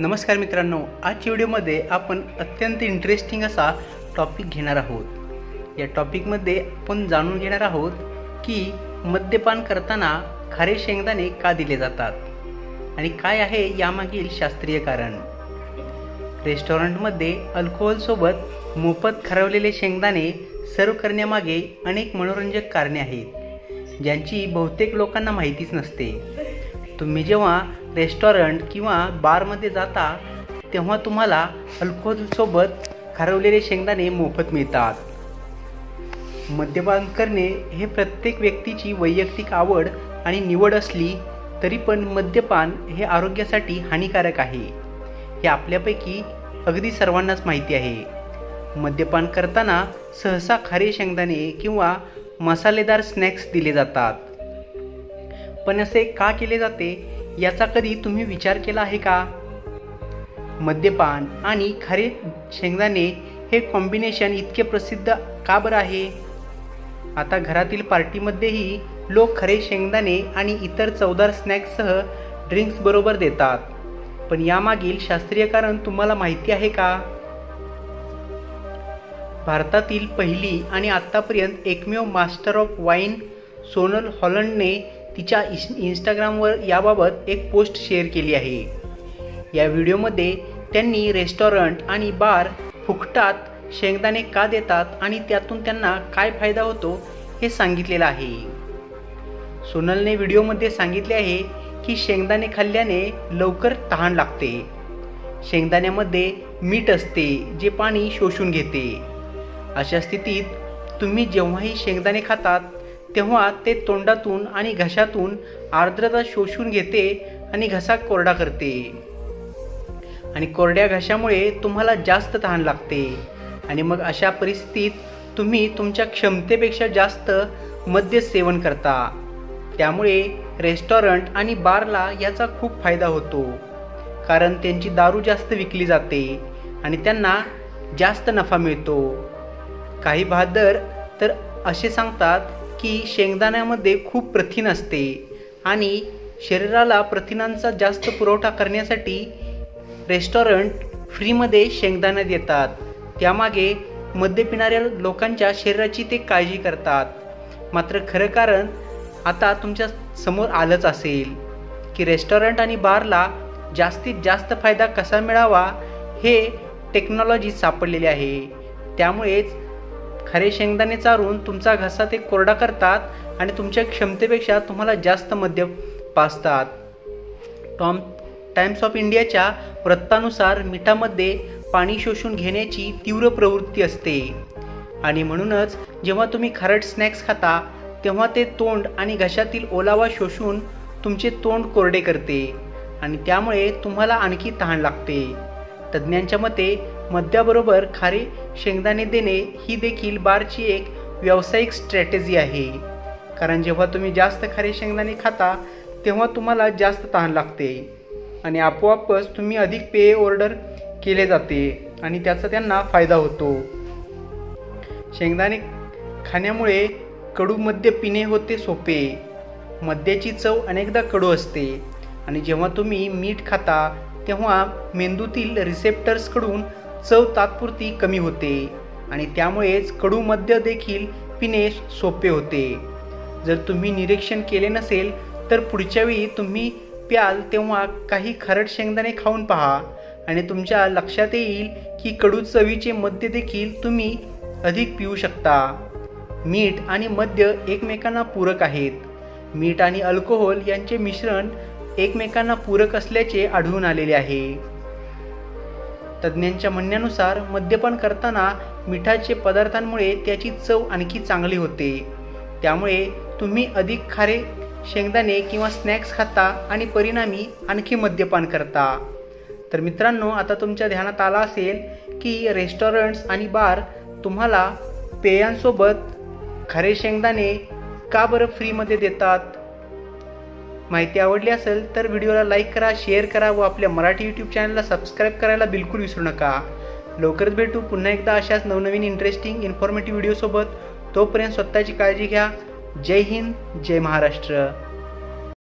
नमस्कार मित्रांनो, आजच्या व्हिडिओमध्ये आपण अत्यंत इंटरेस्टिंग असा टॉपिक घेणार आहोत। या टॉपिकमध्ये आपण जाणून घेणार आहोत की मद्यपान करताना खारे शेंगदाणे का दिले जातात आणि काय आहे यामागील शास्त्रीय कारण। रेस्टॉरंटमध्ये अल्कोहोल सोबत मोफत खारवलेले शेंगदाणे सर्व करण्यामागे अनेक मनोरंजक कारणे आहेत ज्यांची बहुतेक लोकांना माहितीच नसते। तुम्ही जेव्हा रेस्टॉरंट किंवा बारमध्ये जाता तेव्हा तुम्हाला अल्कोहोल सोबत खारवलेले शेंगदाणे मोफत मिळतात। मद्यपान करणे हे प्रत्येक व्यक्तीची वैयक्तिक आवड आणि निवड असली तरी पण मद्यपान हे आरोग्यासाठी हानिकारक आहे हे आपल्यापैकी अगदी सर्वांनाच माहिती आहे। मद्यपान करताना सहसा खारे शेंगदाणे किंवा मसालेदार स्नॅक्स दिले जातात, पण असे का केले जाते याचा कधी तुम्ही विचार केला आहे का? मद्यपान आणि खारे शेंगदाणे हे कॉम्बिनेशन इतके प्रसिद्ध का बरं आहे? आता घरातील पार्टीमध्येही लोक खरे शेंगदाणे आणि इतर चवदार स्नॅक्ससह ड्रिंक्स बरोबर देतात, पण यामागील शास्त्रीय कारण तुम्हाला माहिती आहे का? भारतातील पहिली आणि आतापर्यंत एकमेव मास्टर ऑफ वाईन सोनल हॉलंडने तिच्या इंस्टाग्रामवर याबाबत एक पोस्ट शेअर केली आहे। या व्हिडिओमध्ये त्यांनी रेस्टॉरंट आणि बार फुकटात शेंगदाणे का देतात आणि त्यातून त्यांना काय फायदा होतो हे सांगितलेलं आहे। सोनलने व्हिडिओमध्ये सांगितले आहे की शेंगदाणे खाल्ल्याने लवकर तहान लागते। शेंगदाण्यामध्ये मीठ असते जे पाणी शोषून घेते। अशा स्थितीत तुम्ही जेव्हाही शेंगदाणे खातात तेव्हा ते तोंडातून आणि घशातून आर्द्रता शोषून घेते आणि घसा कोरडा करते आणि कोरड्या घशामुळे तुम्हाला जास्त तहान लागते आणि मग अशा परिस्थितीत तुम्ही तुमच्या क्षमतेपेक्षा जास्त मद्य सेवन करता। त्यामुळे रेस्टॉरंट आणि बारला याचा खूप फायदा होतो, कारण त्यांची दारू जास्त विकली जाते आणि त्यांना जास्त नफा मिळतो। काही बहादर तर असे सांगतात की शेंगदाण्यामध्ये खूप प्रथिन असते आणि शरीराला प्रथिनांचा जास्त पुरवठा करण्यासाठी रेस्टॉरंट फ्रीमध्ये शेंगदाणे देतात। त्यामागे मद्य पिणाऱ्या लोकांच्या शरीराची ते काळजी करतात। मात्र खरं कारण आता तुमच्या समोर आलंच असेल की रेस्टॉरंट आणि बारला जास्तीत जास्त फायदा कसा मिळावा हे टेक्नॉलॉजी सापडलेली आहे। त्यामुळेच खरे शेंगदाणे चारून तुमचा घसा ते कोरडा करतात आणि तुमच्या क्षमतेपेक्षा तुम्हाला जास्त मद्य पाजतात। टाइम्स ऑफ इंडियाच्या वृत्तानुसार मिठामध्ये पाणी शोषून घेण्याची तीव्र प्रवृत्ती असते आणि म्हणूनच जेव्हा तुम्ही खारट स्नॅक्स खाता तेव्हा ते तोंड आणि घशातील ओलावा शोषून तुमचे तोंड कोरडे करते आणि त्यामुळे तुम्हाला आणखी तहान लागते। तज्ज्ञांच्या मते मद्याबरोबर खारे शेंगदाणे देणे ही देखील बारची एक व्यावसायिक स्ट्रॅटेजी आहे, कारण जेव्हा तुम्ही जास्त खारे शेंगदाणे खाता तेव्हा तुम्हाला जास्त तहान लागते आणि आपोआपच तुम्ही अधिक पेय ऑर्डर केले जाते आणि त्याचा त्यांना फायदा होतो। शेंगदाणे खाण्यामुळे कडू मद्य पिणे होते सोपे। मद्याची चव अनेकदा कडू असते आणि जेव्हा तुम्ही मीठ खाता तेव्हा मेंदूतील रिसेप्टर्सकडून चव तात्पुरती कमी होते आणि त्यामुळेच कडू मद्य देखील पिणे सोपे होते। जर तुम्ही निरीक्षण केले नसेल तर पुढच्या वेळी तुम्ही प्याल तेव्हा काही खारट शेंगदाणे खाऊन पहा आणि तुमच्या लक्षात येईल की कडू चवीचे मद्य देखील तुम्ही अधिक पिऊ शकता। मीठ आणि मद्य एकमेकांना पूरक आहेत। मीठ आणि अल्कोहोल यांचे मिश्रण एकमेकांना पूरक असल्याचे आढळून आलेले आहे। तज्ज्ञांच्या म्हणण्यानुसार मद्यपान करताना मिठाचे पदार्थांमुळे त्याची चव आणखी चांगली होते। त्यामुळे तुम्ही अधिक खारे शेंगदाणे किंवा स्नॅक्स खाता आणि परिणामी आणखी मद्यपान करता। तर मित्रांनो, आता तुमच्या ध्यानात आला असेल की रेस्टॉरंट्स आणि बार तुम्हाला पेयांसोबत खारे शेंगदाणे का बरं फ्रीमध्ये देतात। माहिती आवडली असेल तर व्हिडिओला लाईक करा, शेअर करा व आपल्या मराठी यूट्यूब चॅनलला सबस्क्राईब करायला बिलकुल विसरू नका। लवकरच भेटू पुन्हा एकदा अशाच नवनवीन इंटरेस्टिंग इन्फॉर्मेटिव्ह व्हिडिओसोबत। तोपर्यंत स्वतःची काळजी घ्या। जय हिंद, जय महाराष्ट्र।